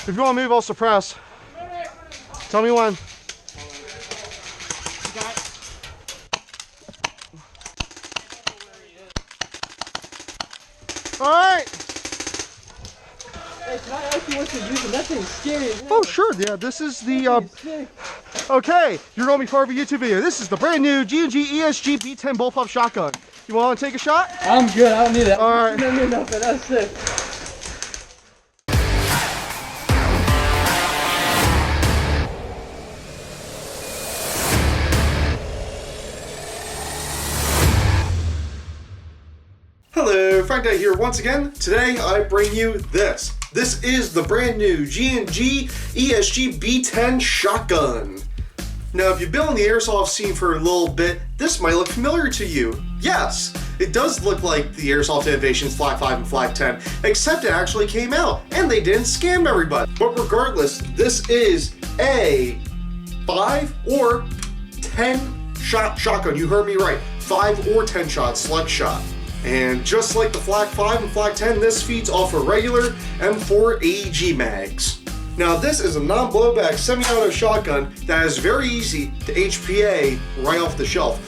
If you want to move, I'll suppress. Tell me when. Alright. Hey, can I ask you what you're using? That thing's scary. Oh, sure. Yeah, this is the... Okay, you're going to be part of a YouTube video. This is the brand new G&G ESG B10 bullpup shotgun. You want to take a shot? I'm good. I don't need that. Alright. I don't need nothing. That's sick. Hello, Frank Day here once again. Today I bring you this. This is the brand new G&G ESG B10 shotgun. Now, if you've been on the Airsoft scene for a little bit, this might look familiar to you. Yes, it does look like the Airsoft Innovations Flag 5 and Flag 10, except it actually came out, and they didn't scam everybody. But regardless, this is a 5 or 10 shot shotgun. You heard me right, 5 or 10 shot select shot. And just like the Flag 5 and Flag 10, this feeds off of regular M4 AEG mags. Now this is a non-blowback semi-auto shotgun that is very easy to HPA right off the shelf.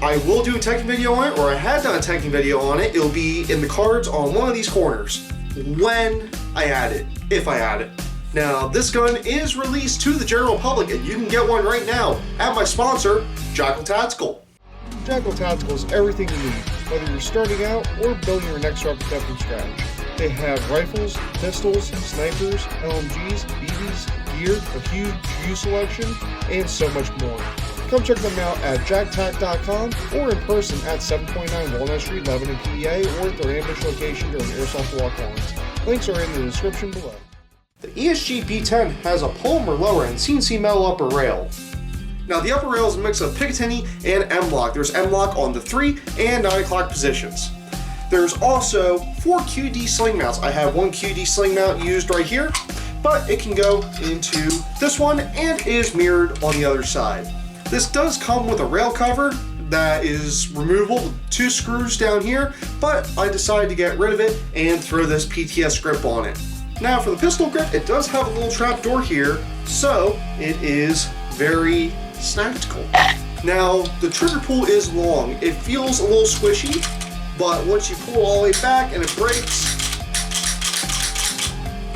I will do a teching video on it, or I had done a teching video on it. It'll be in the cards on one of these corners when I add it, if I add it. Now this gun is released to the general public, and you can get one right now at my sponsor, Jackal Tactical. Jackal Tactical is everything you need, whether you're starting out or building your next replica from scratch. They have rifles, pistols, snipers, LMGs, BBs, gear, a huge U selection, and so much more. Come check them out at jacktac.com or in person at 729 Walnut Street, Lebanon, PA, or at their ambush location during Airsoft walk-ons. Links are in the description below. The ESG B10 has a polymer lower and CNC metal upper rail. Now the upper rail is a mix of Picatinny and M-Lock. There's M-Lock on the 3 and 9 o'clock positions. There's also 4 QD sling mounts. I have one QD sling mount used right here, but it can go into this one and is mirrored on the other side. This does come with a rail cover that is removable with 2 screws down here, but I decided to get rid of it and throw this PTS grip on it. Now for the pistol grip, it does have a little trap door here, so it is very snactical. Now the trigger pull is long. It feels a little squishy, but once you pull all the way back and it breaks,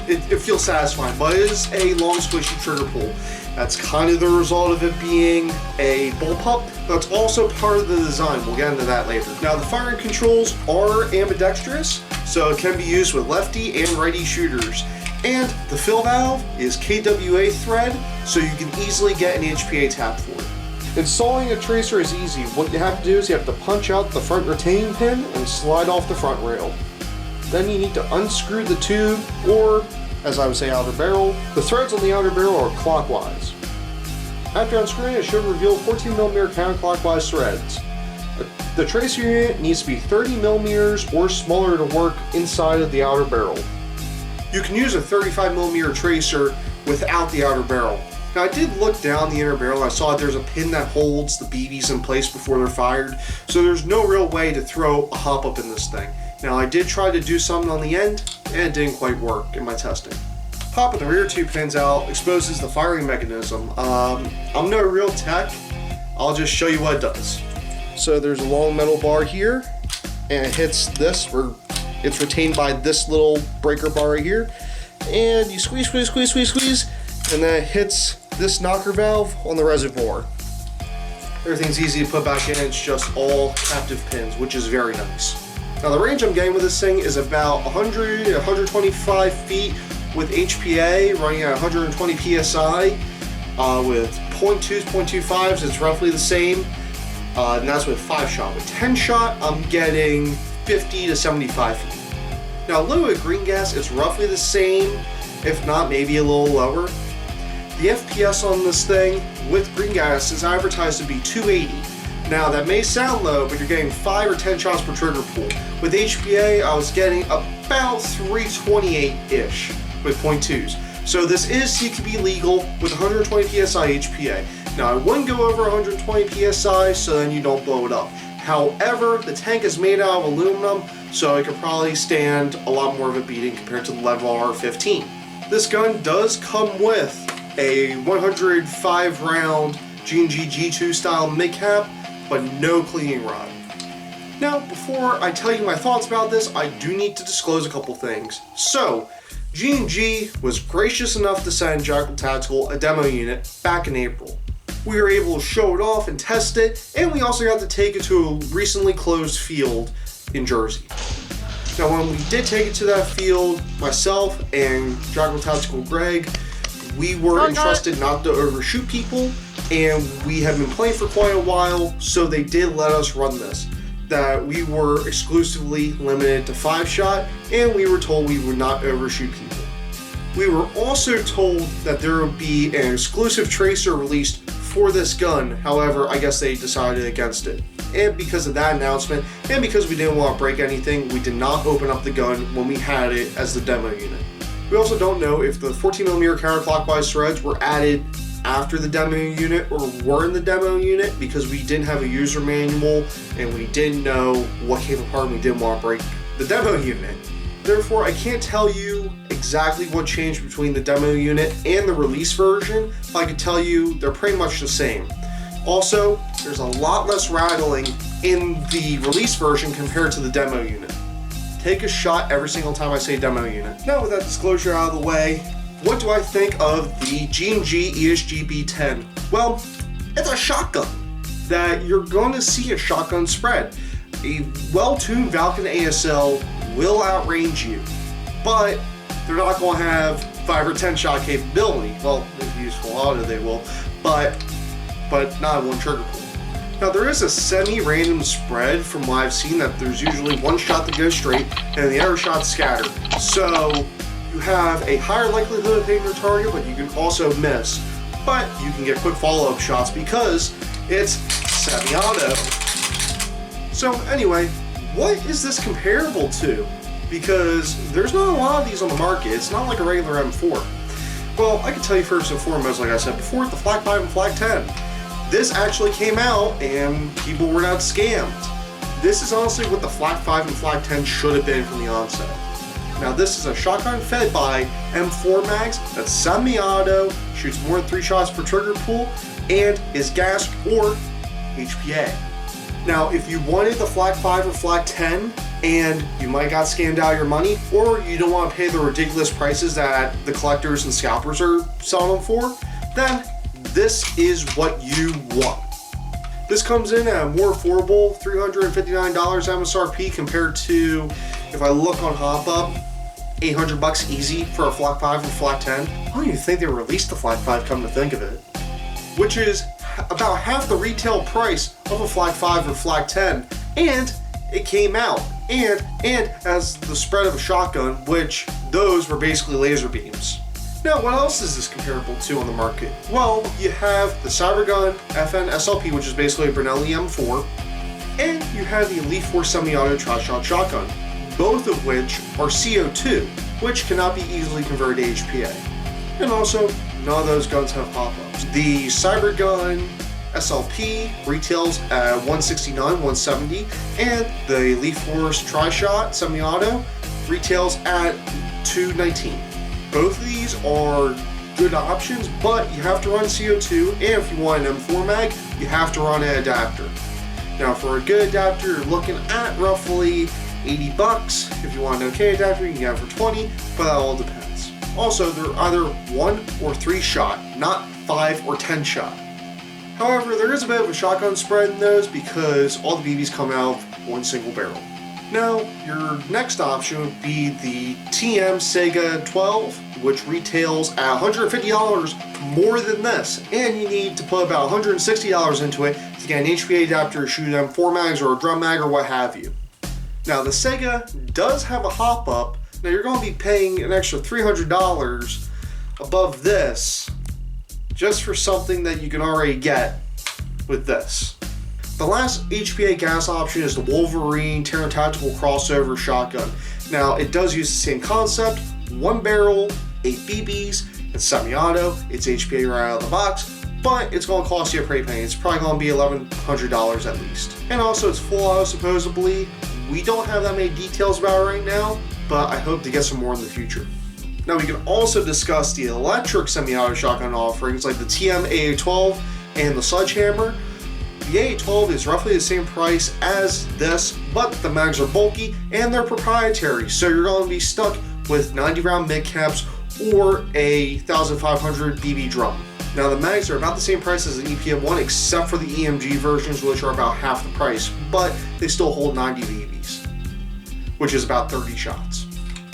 it feels satisfying, but it is a long squishy trigger pull. That's kind of the result of it being a bullpup. That's also part of the design. We'll get into that later. Now the firing controls are ambidextrous, so it can be used with lefty and righty shooters. And the fill valve is KWA thread, so you can easily get an HPA tap for it. Installing a tracer is easy. What you have to do is you have to punch out the front retaining pin and slide off the front rail. Then you need to unscrew the tube, or as I would say, outer barrel. The threads on the outer barrel are clockwise. After unscrewing, it should reveal 14mm counterclockwise threads. The tracer unit needs to be 30mm or smaller to work inside of the outer barrel. You can use a 35mm tracer without the outer barrel. Now I did look down the inner barrel and I saw there's a pin that holds the BBs in place before they're fired, so there's no real way to throw a hop up in this thing. Now I did try to do something on the end, and it didn't quite work in my testing. Popping the rear 2 pins out exposes the firing mechanism. I'm no real tech, I'll just show you what it does. So there's a long metal bar here, and it hits this, where it's retained by this little breaker bar right here, and you squeeze, squeeze, squeeze, squeeze, squeeze, and then it hits this knocker valve on the reservoir. Everything's easy to put back in, it's just all captive pins, which is very nice. Now the range I'm getting with this thing is about 100 125 feet with HPA running at 120 PSI. With 0.2s, 0.25s, it's roughly the same, and that's with 5 shot. With 10 shot, I'm getting 50 to 75 feet. Now liquid green gas is roughly the same, if not maybe a little lower. The FPS on this thing with green gas is advertised to be 280. Now that may sound low, but you're getting 5 or 10 shots per trigger pull. With HPA, I was getting about 328-ish with 0.2s. So this is CQB legal with 120 PSI HPA. Now I wouldn't go over 120 PSI, so then you don't blow it up. However, the tank is made out of aluminum, so it could probably stand a lot more of a beating compared to the Level R15. This gun does come with a 105 round G&G G2 style mid-cap, but no cleaning rod. Now, before I tell you my thoughts about this, I do need to disclose a couple things. So, G&G was gracious enough to send Jackal Tactical a demo unit back in April. We were able to show it off and test it, and we also got to take it to a recently closed field in Jersey. Now, when we did take it to that field, myself and Jackal Tactical Greg, we were entrusted not to overshoot people, and we had been playing for quite a while, so they did let us run this. That we were exclusively limited to 5-shot, and we were told we would not overshoot people. We were also told that there would be an exclusive tracer released for this gun, however, I guess they decided against it. And because of that announcement, and because we didn't want to break anything, we did not open up the gun when we had it as the demo unit. We also don't know if the 14mm counterclockwise threads were added after the demo unit or were in the demo unit, because we didn't have a user manual and we didn't know what came apart and we didn't want to break the demo unit. Therefore, I can't tell you exactly what changed between the demo unit and the release version. I can tell you they're pretty much the same. Also, there's a lot less rattling in the release version compared to the demo unit. Take a shot every single time I say demo unit. Now, with that disclosure out of the way, what do I think of the G&G ESG B10? Well, it's a shotgun that you're going to see a shotgun spread. A well-tuned Valken ASL will outrange you, but they're not going to have 5 or 10 shot capability. Well, if you use full auto, they will, but not one trigger pull. Now, there is a semi-random spread from what I've seen that there's usually one shot that goes straight and the other shot scattered. So you have a higher likelihood of hitting your target, but you can also miss. But you can get quick follow-up shots because it's semi-auto. So anyway, what is this comparable to? Because there's not a lot of these on the market. It's not like a regular M4. Well, I can tell you first and foremost, like I said before, the Flak 5 and Flak 10. This actually came out and people were not scammed. This is honestly what the Flak 5 and Flak 10 should have been from the onset. Now, this is a shotgun fed by M4 mags that's semi-auto, shoots more than 3 shots per trigger pull, and is gassed or HPA. Now, if you wanted the Flak 5 or Flak 10 and you might got scammed out of your money, or you don't want to pay the ridiculous prices that the collectors and scalpers are selling them for, then this is what you want. This comes in at a more affordable $359 MSRP compared to, if I look on HopUp, $800 easy for a Flak 5 and Flak 10. I don't even think they released the Flak 5, come to think of it. Which is about half the retail price of a Flak 5 or Flak 10, and it came out. And as the spread of a shotgun, which those were basically laser beams. Now, what else is this comparable to on the market? Well, you have the Cybergun FN SLP, which is basically a Brunelli M4, and you have the Elite Force semi-auto tri-shot shotgun, both of which are CO2, which cannot be easily converted to HPA. And also, none of those guns have pop-ups. The Cybergun SLP retails at $169, $170, and the Elite Force tri-shot semi-auto retails at $219. Both of these are good options, but you have to run CO2, and if you want an M4 mag, you have to run an adapter. Now, for a good adapter, you're looking at roughly $80. If you want an okay adapter, you can get it for $20, but that all depends. Also, they're either 1 or 3 shot, not 5 or 10 shot. However, there is a bit of a shotgun spread in those because all the BBs come out of one single barrel. Now, your next option would be the TM Sega 12, which retails at $150 more than this, and you need to put about $160 into it to get an HPA adapter to shoot M4 mags or a drum mag or what have you. Now, the Sega does have a hop-up. Now, you're going to be paying an extra $300 above this just for something that you can already get with this. The last HPA gas option is the Wolverine Terran Tactical Crossover Shotgun. Now, it does use the same concept, 1 barrel, 8 BBs, it's semi-auto, it's HPA right out of the box, but it's going to cost you a pretty penny. It's probably going to be $1,100 at least. And also, it's full auto supposedly. We don't have that many details about it right now, but I hope to get some more in the future. Now we can also discuss the electric semi-auto shotgun offerings like the TM AA12 and the Sledgehammer. The AA12 is roughly the same price as this, but the mags are bulky and they're proprietary, so you're going to be stuck with 90 round mid caps or a 1500 BB drum. Now the mags are about the same price as an EPM1 except for the EMG versions, which are about half the price, but they still hold 90 BBs, which is about 30 shots.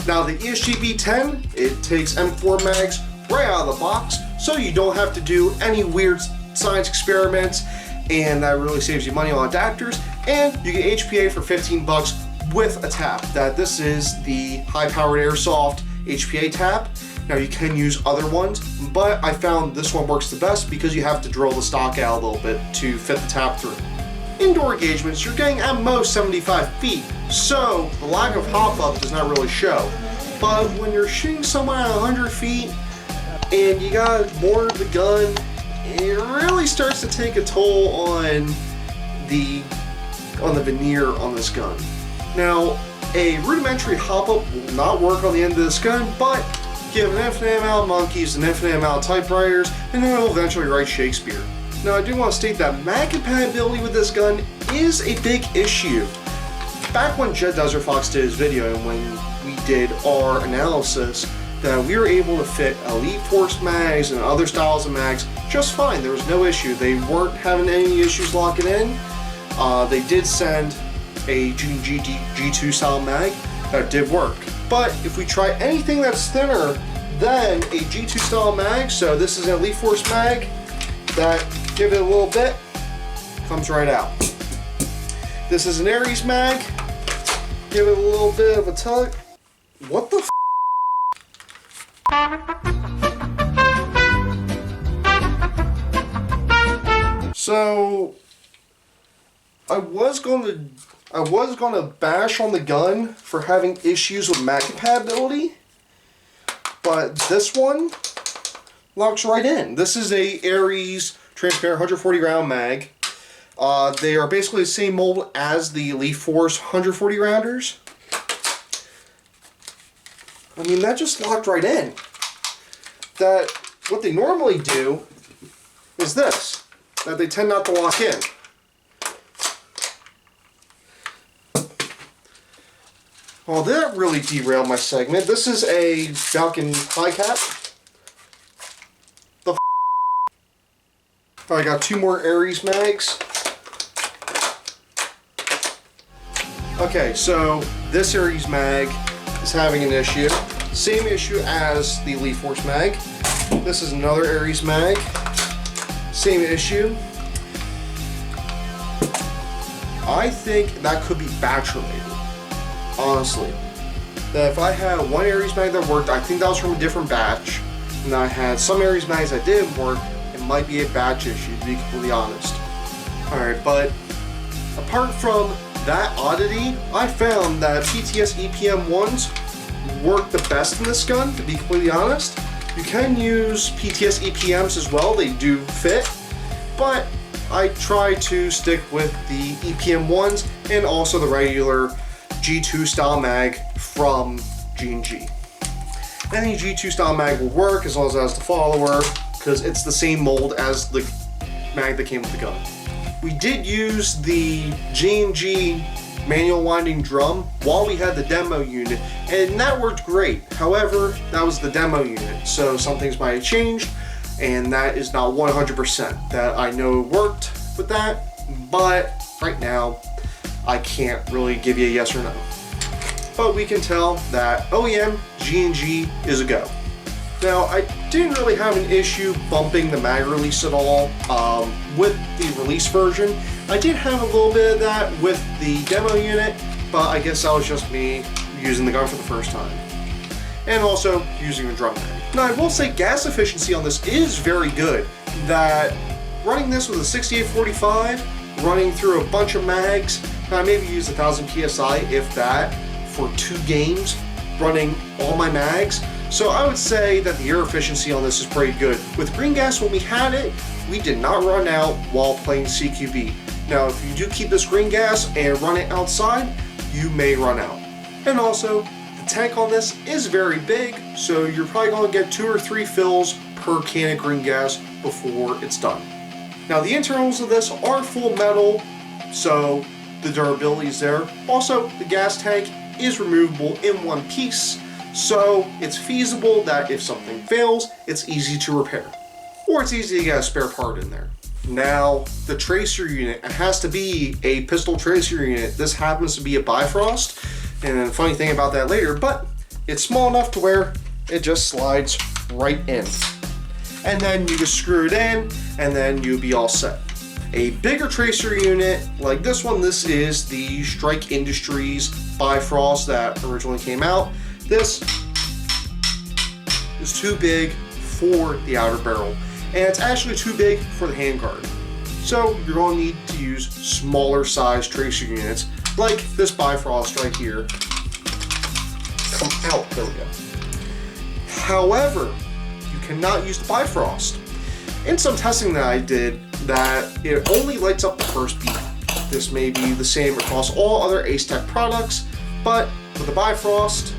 Now the ESG B10, it takes M4 mags right out of the box, so you don't have to do any weird science experiments, and that really saves you money on adapters. And you get HPA for 15 bucks with a tap. This is the high-powered Airsoft HPA tap. Now you can use other ones, but I found this one works the best because you have to drill the stock out a little bit to fit the tap through. Indoor engagements, you're getting at most 75 feet, so the lack of hop-up does not really show. But when you're shooting someone at 100 feet and you got more of the gun, it really starts to take a toll on the veneer on this gun. Now, a rudimentary hop-up will not work on the end of this gun, but give an infinite amount of monkeys, an infinite amount of typewriters, and then it will eventually write Shakespeare. Now, I do want to state that mag compatibility with this gun is a big issue. Back when Jed Desert Fox did his video and when we did our analysis, that we were able to fit Elite Force mags and other styles of mags just fine. There was no issue. They weren't having any issues locking in. They did send a G&G G2 style mag that did work. But if we try anything that's thinner than a G2 style mag, so this is an Elite Force mag, that give it a little bit, comes right out. This is an Aries mag, give it a little bit of a tug. What the f? So I was gonna bash on the gun for having issues with mag compatibility, but this one locks right in. This is a Aries transparent 140 round mag. They are basically the same mold as the Elite Force 140 rounders. I mean, that just locked right in. That what they normally do is this, that they tend not to lock in. Well, that really derailed my segment. This is a Falcon high cap. The f. I got two more Aries mags. Okay, so this Aries mag is having an issue. Same issue as the Elite Force mag. This is another Aries mag. Same issue. I think that could be batch related. Honestly, that if I had one Aries mag that worked, I think that was from a different batch, and I had some Aries mags that didn't work, it might be a batch issue, to be completely honest. Alright, but apart from that oddity, I found that PTS EPM1s work the best in this gun, to be completely honest. You can use PTS EPMs as well, they do fit, but I try to stick with the EPM1s and also the regular G2 style mag from G&G. Any G2 style mag will work as long as it has the follower, because it's the same mold as the mag that came with the gun. We did use the G&G manual winding drum while we had the demo unit, and that worked great. However, that was the demo unit, so some things might have changed, and that is not 100% that I know worked with that, but right now I can't really give you a yes or no. But we can tell that OEM G&G is a go. Now, I didn't really have an issue bumping the mag release at all with the release version. I did have a little bit of that with the demo unit, but I guess that was just me using the gun for the first time. And also using the drum mag. Now, I will say gas efficiency on this is very good. That running this with a 6845, running through a bunch of mags, I maybe use 1000 PSI, if that, for 2 games, running all my mags. So I would say that the air efficiency on this is pretty good. With green gas, when we had it, we did not run out while playing CQB. Now, if you do keep this green gas and run it outside, you may run out. And also, The tank on this is very big, so you're probably going to get 2 or 3 fills per can of green gas before it's done. Now the internals of this are full metal, so the durability is there. Also, the gas tank is removable in one piece, so it's feasible that if something fails, it's easy to repair. Or it's easy to get a spare part in there. Now, the tracer unit, it has to be a pistol tracer unit. This happens to be a Bifrost, and a funny thing about that later, but it's small enough to where it just slides right in. And then you just screw it in, and then you'll be all set. A bigger tracer unit, like this one, this is the Strike Industries Bifrost that originally came out. This is too big for the outer barrel, and it's actually too big for the handguard. So you're going to need to use smaller size tracer units, like this Bifrost right here. Come out, there we go. However, you cannot use the Bifrost. In some testing that I did, that it only lights up the first beat. This may be the same across all other Ace Tech products, but with the Bifrost,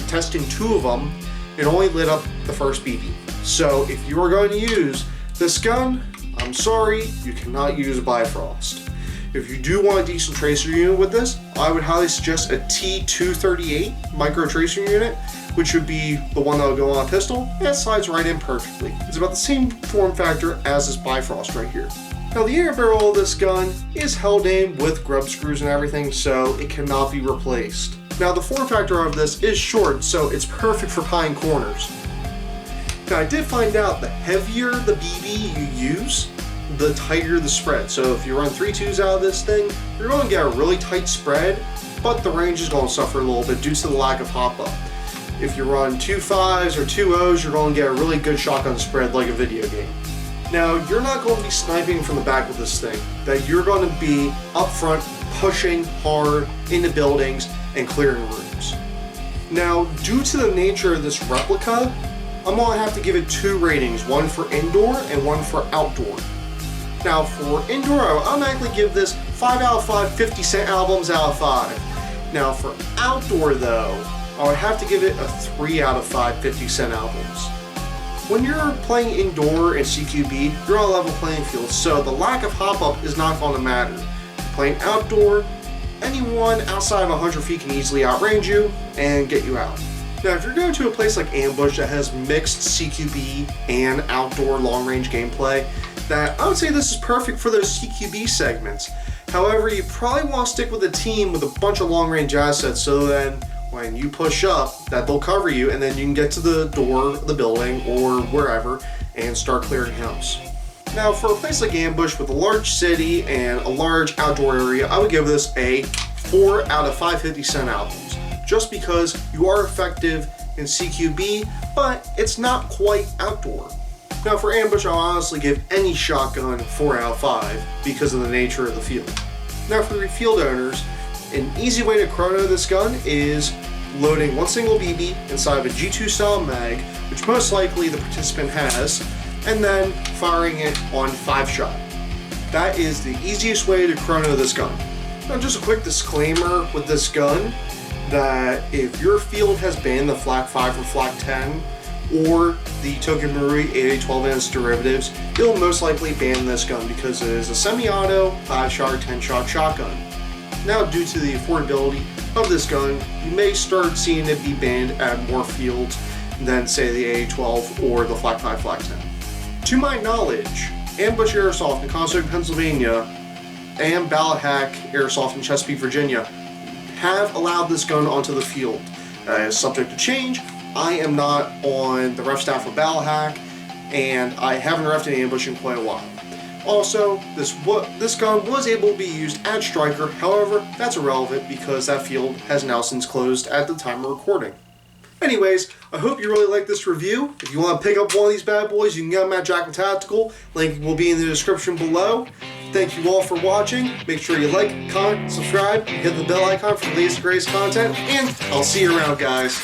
testing 2 of them, it only lit up the first BB. So if you are going to use this gun, I'm sorry, you cannot use a Bifrost. If you do want a decent tracer unit with this, I would highly suggest a T238 micro tracer unit, which would be the one that will go on a pistol, and it slides right in perfectly. It's about the same form factor as this Bifrost right here. Now the inner barrel of this gun is held in with grub screws and everything, so it cannot be replaced. Now the form factor of this is short, so it's perfect for pieing corners. Now I did find out the heavier the BB you use, the tighter the spread. So if you run 3.2s out of this thing, you're going to get a really tight spread, but the range is going to suffer a little bit due to the lack of hop-up. If you run 2.5s or 2.0s, you're going to get a really good shotgun spread like a video game. Now, you're not going to be sniping from the back with this thing. That you're going to be up front, pushing hard into buildings and clearing rooms. Now, due to the nature of this replica, I'm going to have to give it 2 ratings, one for indoor and one for outdoor. Now, for indoor, I will automatically give this 5 out of 5 50 Cent albums out of 5. Now, for outdoor, though, I would have to give it a 3 out of 5 50 Cent albums. When you're playing indoor in CQB, you're on a level playing field, so the lack of hop-up is not going to matter. Playing outdoor, anyone outside of 100 feet can easily outrange you and get you out. Now, if you're going to a place like Ambush that has mixed CQB and outdoor long-range gameplay, that I would say this is perfect for those CQB segments. However, you probably want to stick with a team with a bunch of long-range assets, so then when you push up, that they'll cover you, and then you can get to the door of the building or wherever and start clearing house. Now, for a place like Ambush with a large city and a large outdoor area, I would give this a 4 out of 5 50 Cent albums, just because you are effective in CQB, but it's not quite outdoor. Now, for Ambush, I'll honestly give any shotgun 4 out of 5 because of the nature of the field. Now, for the field owners, an easy way to chrono this gun is loading one single BB inside of a G2 style mag, which most likely the participant has, and then firing it on 5-shot. That is the easiest way to chrono this gun. Now, just a quick disclaimer with this gun, that if your field has banned the Flak 5 or Flak 10, or the Tokyo Marui 8812N derivatives, it'll most likely ban this gun because it is a semi-auto 5-shot or 10-shot shotgun. Now, due to the affordability of this gun, you may start seeing it be banned at more fields than, say, the 8812 or the Flak 5 Flak 10. To my knowledge, Ambush Airsoft in Conshohocken, Pennsylvania, and Ballot Hack Airsoft in Chesapeake, Virginia, have allowed this gun onto the field. Is subject to change. I am not on the ref staff of Ballot Hack, and I haven't refed an Ambush in quite a while. Also, this gun was able to be used at Stryker, however, that's irrelevant because that field has now since closed at the time of recording. Anyways, I hope you really like this review. If you want to pick up one of these bad boys, you can get them at Jack and Tactical. Link will be in the description below. Thank you all for watching. Make sure you like, comment, subscribe, and hit the bell icon for the latest and greatest content, and I'll see you around, guys.